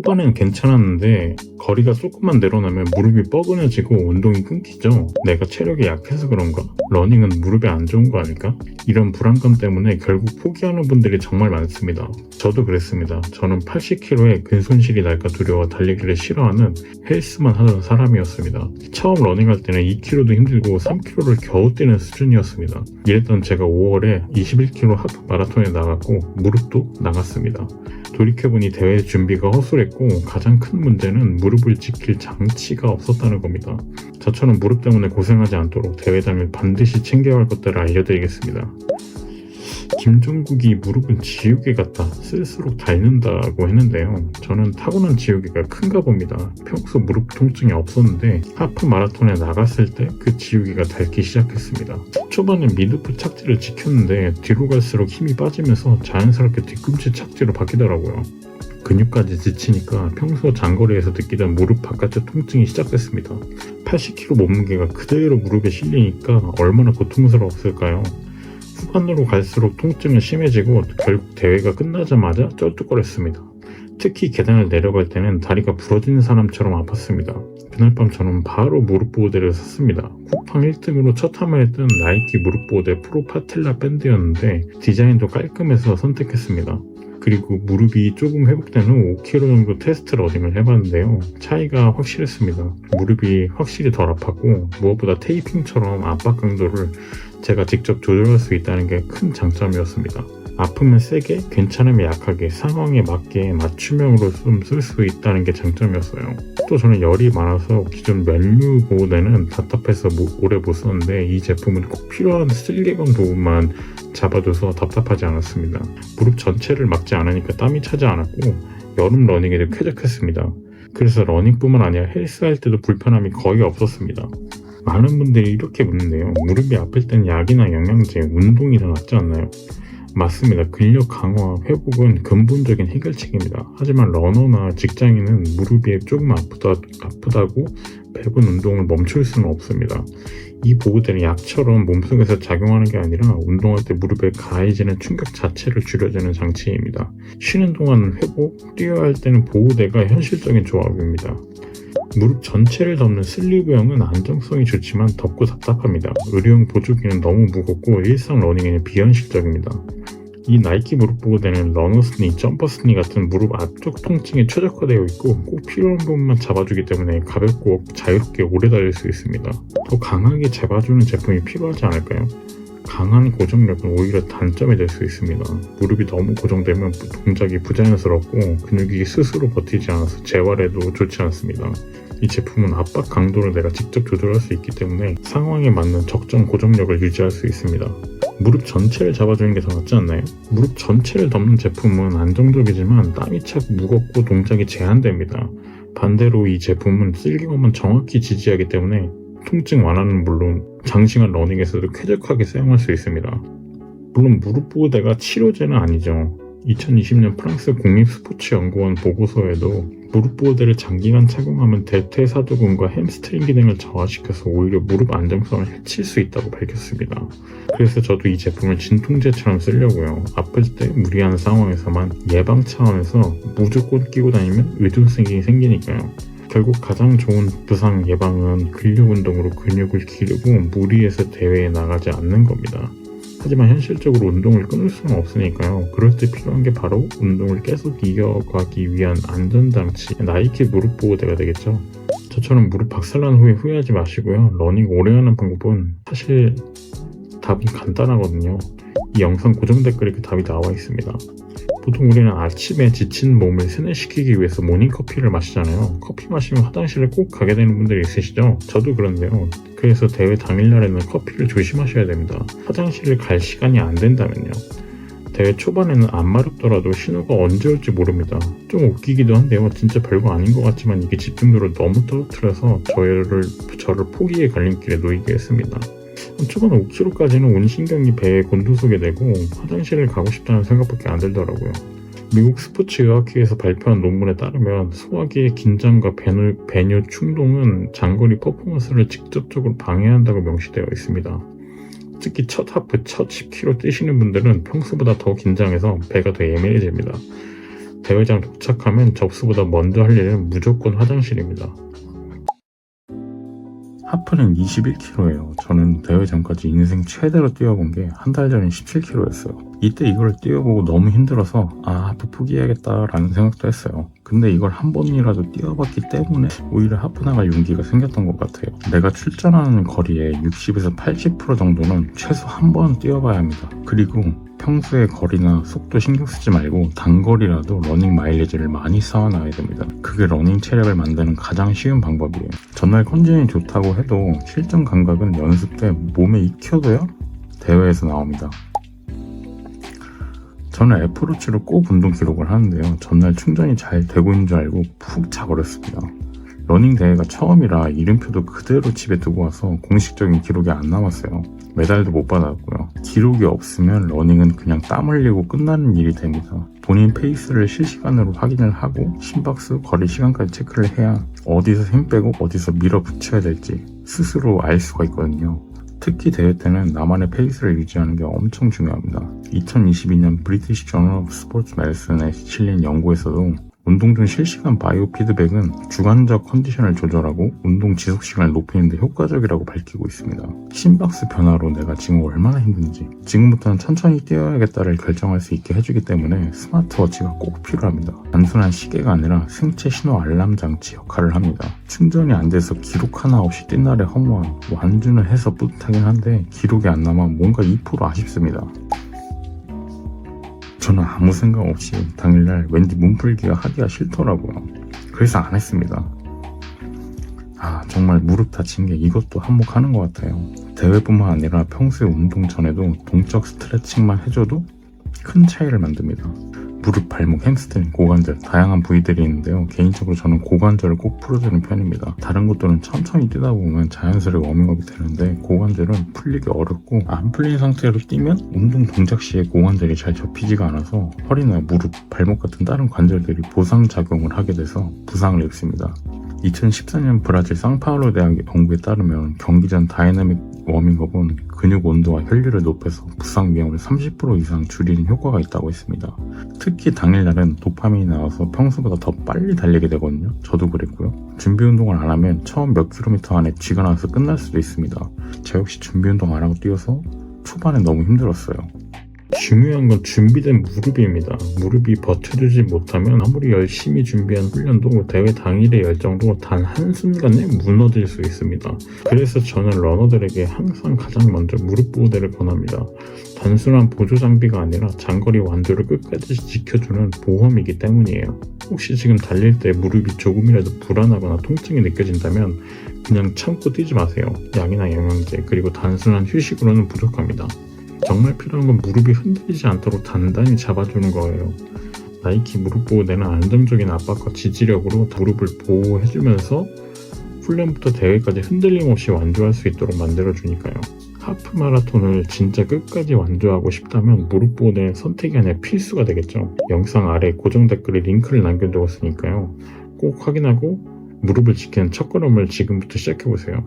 초반엔 괜찮았는데 거리가 조금만 내려나면 무릎이 뻐근해지고 운동이 끊기죠. 내가 체력이 약해서 그런가? 러닝은 무릎에 안 좋은 거 아닐까? 이런 불안감 때문에 결국 포기하는 분들이 정말 많습니다. 저도 그랬습니다. 저는 80kg에 근손실이 날까 두려워 달리기를 싫어하는 헬스만 하던 사람이었습니다. 처음 러닝할 때는 2kg도 힘들고 3kg를 겨우 뛰는 수준이었습니다. 이랬던 제가 5월에 21km 하프 마라톤에 나갔고 무릎도 나갔습니다. 돌이켜보니 대회 준비가 허술했고 가장 큰 문제는 무릎을 지킬 장치가 없었다는 겁니다. 저처럼 무릎 때문에 고생하지 않도록 대회 당일 반드시 챙겨야 할 것들을 알려드리겠습니다. 김종국이 무릎은 지우개 같다, 쓸수록 닳는다고 했는데요. 저는 타고난 지우개가 큰가 봅니다. 평소 무릎 통증이 없었는데 하프 마라톤에 나갔을 때 그 지우개가 닳기 시작했습니다. 초반에 미드풋 착지를 지켰는데 뒤로 갈수록 힘이 빠지면서 자연스럽게 뒤꿈치 착지로 바뀌더라고요. 근육까지 지치니까 평소 장거리에서 느끼던 무릎 바깥쪽 통증이 시작됐습니다. 80kg 몸무게가 그대로 무릎에 실리니까 얼마나 고통스러웠을까요? 후반으로 갈수록 통증은 심해지고 결국 대회가 끝나자마자 쩔뚝거렸습니다. 특히 계단을 내려갈 때는 다리가 부러지는 사람처럼 아팠습니다. 그날 밤 저는 바로 무릎 보호대를 샀습니다. 쿠팡 1등으로 첫 화면에 뜬 나이키 무릎 보호대 프로 파텔라 밴드였는데 디자인도 깔끔해서 선택했습니다. 그리고 무릎이 조금 회복된 후 5km 정도 테스트 러닝을 해봤는데요. 차이가 확실했습니다. 무릎이 확실히 덜 아팠고 무엇보다 테이핑처럼 압박 강도를 제가 직접 조절할 수 있다는 게 큰 장점이었습니다. 아프면 세게, 괜찮으면 약하게 상황에 맞게 맞춤형으로 좀 쓸 수 있다는 게 장점이었어요. 또 저는 열이 많아서 기존 맨유 보호대는 답답해서 오래 못 썼는데 이 제품은 꼭 필요한 슬리건 부분만 잡아줘서 답답하지 않았습니다. 무릎 전체를 막지 않으니까 땀이 차지 않았고 여름 러닝에도 쾌적했습니다. 그래서 러닝뿐만 아니라 헬스할 때도 불편함이 거의 없었습니다. 많은 분들이 이렇게 묻는데요. 무릎이 아플 땐 약이나 영양제, 운동이 더 낫지 않나요? 맞습니다. 근력 강화, 회복은 근본적인 해결책입니다. 하지만 러너나 직장인은 무릎이 조금 아프다고 배분 운동을 멈출 수는 없습니다. 이 보호대는 약처럼 몸속에서 작용하는 게 아니라 운동할 때 무릎에 가해지는 충격 자체를 줄여주는 장치입니다. 쉬는 동안 회복, 뛰어야 할 때는 보호대가 현실적인 조합입니다. 무릎 전체를 덮는 슬리브형은 안정성이 좋지만 덥고 답답합니다. 의료용 보조기는 너무 무겁고 일상 러닝에는 비현실적입니다. 이 나이키 무릎 보호대는 러너스니, 점퍼스니 같은 무릎 앞쪽 통증에 최적화되어 있고 꼭 필요한 부분만 잡아주기 때문에 가볍고 자유롭게 오래 달릴 수 있습니다. 더 강하게 잡아주는 제품이 필요하지 않을까요? 강한 고정력은 오히려 단점이 될 수 있습니다. 무릎이 너무 고정되면 동작이 부자연스럽고 근육이 스스로 버티지 않아서 재활에도 좋지 않습니다. 이 제품은 압박 강도를 내가 직접 조절할 수 있기 때문에 상황에 맞는 적정 고정력을 유지할 수 있습니다. 무릎 전체를 잡아주는 게 더 낫지 않나요? 무릎 전체를 덮는 제품은 안정적이지만 땀이 차고 무겁고 동작이 제한됩니다. 반대로 이 제품은 쓸기감만 정확히 지지하기 때문에 통증 완화는 물론 장시간 러닝에서도 쾌적하게 사용할 수 있습니다. 물론 무릎 보호대가 치료제는 아니죠. 2020년 프랑스 국립스포츠연구원 보고서에도 무릎 보호대를 장기간 착용하면 대퇴사두근과 햄스트링 기능을 저하시켜서 오히려 무릎 안정성을 해칠 수 있다고 밝혔습니다. 그래서 저도 이 제품을 진통제처럼 쓰려고요. 아플 때 무리한 상황에서만 예방 차원에서 무조건 끼고 다니면 의존성이 생기니까요. 결국 가장 좋은 부상 예방은 근력 운동으로 근육을 기르고 무리해서 대회에 나가지 않는 겁니다. 하지만 현실적으로 운동을 끊을 수는 없으니까요. 그럴 때 필요한 게 바로 운동을 계속 이어가기 위한 안전장치, 나이키 무릎 보호대가 되겠죠. 저처럼 무릎 박살난 후에 후회하지 마시고요. 러닝 오래 하는 방법은 사실 답이 간단하거든요. 이 영상 고정 댓글에 그 답이 나와 있습니다. 보통 우리는 아침에 지친 몸을 세뇌시키기 위해서 모닝커피를 마시잖아요. 커피 마시면 화장실에 꼭 가게 되는 분들이 있으시죠? 저도 그런데요. 그래서 대회 당일날에는 커피를 조심하셔야 됩니다. 화장실을 갈 시간이 안 된다면요. 대회 초반에는 안 마렵더라도 신호가 언제 올지 모릅니다. 좀 웃기기도 한데요. 진짜 별거 아닌 것 같지만 이게 집중도를 너무 떨어뜨려서 저를 포기의 갈림길에 놓이게 했습니다. 초반 5km까지는 온 신경이 배에 곤두서게 되고 화장실을 가고 싶다는 생각밖에 안 들더라고요. 미국 스포츠의학회에서 발표한 논문에 따르면 소화기의 긴장과 배뇨 충동은 장거리 퍼포먼스를 직접적으로 방해한다고 명시되어 있습니다. 특히 첫 하프, 첫 10km 뛰시는 분들은 평소보다 더 긴장해서 배가 더 예민해집니다. 대회장 도착하면 접수보다 먼저 할 일은 무조건 화장실입니다. 하프는 21km예요. 저는 대회 전까지 인생 최대로 뛰어본 게 한 달 전에 17km였어요. 이때 이걸 뛰어보고 너무 힘들어서 하프 포기해야겠다라는 생각도 했어요. 근데 이걸 한 번이라도 뛰어봤기 때문에 오히려 하프 나갈 용기가 생겼던 것 같아요. 내가 출전하는 거리의 60에서 80% 정도는 최소 한 번 뛰어봐야 합니다. 그리고 평소에 거리나 속도 신경 쓰지 말고 단거리라도 러닝 마일리지를 많이 쌓아놔야 됩니다. 그게 러닝 체력을 만드는 가장 쉬운 방법이에요. 전날 컨디션이 좋다고 해도 실전 감각은 연습 때 몸에 익혀둬야 대회에서 나옵니다. 저는 애플워치로 꼭 운동 기록을 하는데요. 전날 충전이 잘 되고 있는 줄 알고 푹 자버렸습니다. 러닝 대회가 처음이라 이름표도 그대로 집에 두고 와서 공식적인 기록이 안 남았어요. 메달도 못 받았고요. 기록이 없으면 러닝은 그냥 땀 흘리고 끝나는 일이 됩니다. 본인 페이스를 실시간으로 확인을 하고 심박수, 거리 시간까지 체크를 해야 어디서 힘 빼고 어디서 밀어붙여야 될지 스스로 알 수가 있거든요. 특히 대회 때는 나만의 페이스를 유지하는 게 엄청 중요합니다. 2022년 브리티시 저널 오브 스포츠 메디슨에 실린 연구에서도 운동 중 실시간 바이오 피드백은 주관적 컨디션을 조절하고 운동 지속 시간을 높이는 데 효과적이라고 밝히고 있습니다. 심박수 변화로 내가 지금 얼마나 힘든지, 지금부터는 천천히 뛰어야겠다를 결정할 수 있게 해주기 때문에 스마트워치가 꼭 필요합니다. 단순한 시계가 아니라 생체 신호 알람 장치 역할을 합니다. 충전이 안 돼서 기록 하나 없이 뛴 날의 허무함, 완주는 해서 뿌듯하긴 한데 기록이 안 남아 뭔가 2% 아쉽습니다. 저는 아무 생각 없이 당일날 왠지 몸풀기가 하기가 싫더라고요. 그래서 안 했습니다. 정말 무릎 다친 게 이것도 한몫하는 것 같아요. 대회뿐만 아니라 평소에 운동 전에도 동적 스트레칭만 해줘도 큰 차이를 만듭니다. 무릎, 발목, 햄스트링, 고관절 다양한 부위들이 있는데요. 개인적으로 저는 고관절을 꼭 풀어주는 편입니다. 다른 것들은 천천히 뛰다 보면 자연스레 워밍업이 되는데 고관절은 풀리기 어렵고 안 풀린 상태로 뛰면 운동 동작 시에 고관절이 잘 접히지가 않아서 허리나 무릎, 발목 같은 다른 관절들이 보상작용을 하게 돼서 부상을 입습니다. 2014년 브라질 상파울루 대학 연구에 따르면 경기 전 다이나믹 워밍업은 근육 온도와 혈류를 높여서 부상 위험을 30% 이상 줄이는 효과가 있다고 했습니다. 특히 당일날은 도파민이 나와서 평소보다 더 빨리 달리게 되거든요. 저도 그랬고요. 준비 운동을 안 하면 처음 몇 킬로미터 안에 쥐가 나와서 끝날 수도 있습니다. 저 역시 준비 운동 안 하고 뛰어서 초반에 너무 힘들었어요. 중요한 건 준비된 무릎입니다. 무릎이 버텨주지 못하면 아무리 열심히 준비한 훈련도 대회 당일의 열정도 단 한순간에 무너질 수 있습니다. 그래서 저는 러너들에게 항상 가장 먼저 무릎 보호대를 권합니다. 단순한 보조 장비가 아니라 장거리 완주를 끝까지 지켜주는 보험이기 때문이에요. 혹시 지금 달릴 때 무릎이 조금이라도 불안하거나 통증이 느껴진다면 그냥 참고 뛰지 마세요. 약이나 영양제 그리고 단순한 휴식으로는 부족합니다. 정말 필요한 건 무릎이 흔들리지 않도록 단단히 잡아주는 거예요. 나이키 무릎 보호대는 안정적인 압박과 지지력으로 무릎을 보호해주면서 훈련부터 대회까지 흔들림 없이 완주할 수 있도록 만들어주니까요. 하프 마라톤을 진짜 끝까지 완주하고 싶다면 무릎 보호대는 선택이 아니라 필수가 되겠죠. 영상 아래 고정 댓글에 링크를 남겨두었으니까요. 꼭 확인하고 무릎을 지키는 첫걸음을 지금부터 시작해보세요.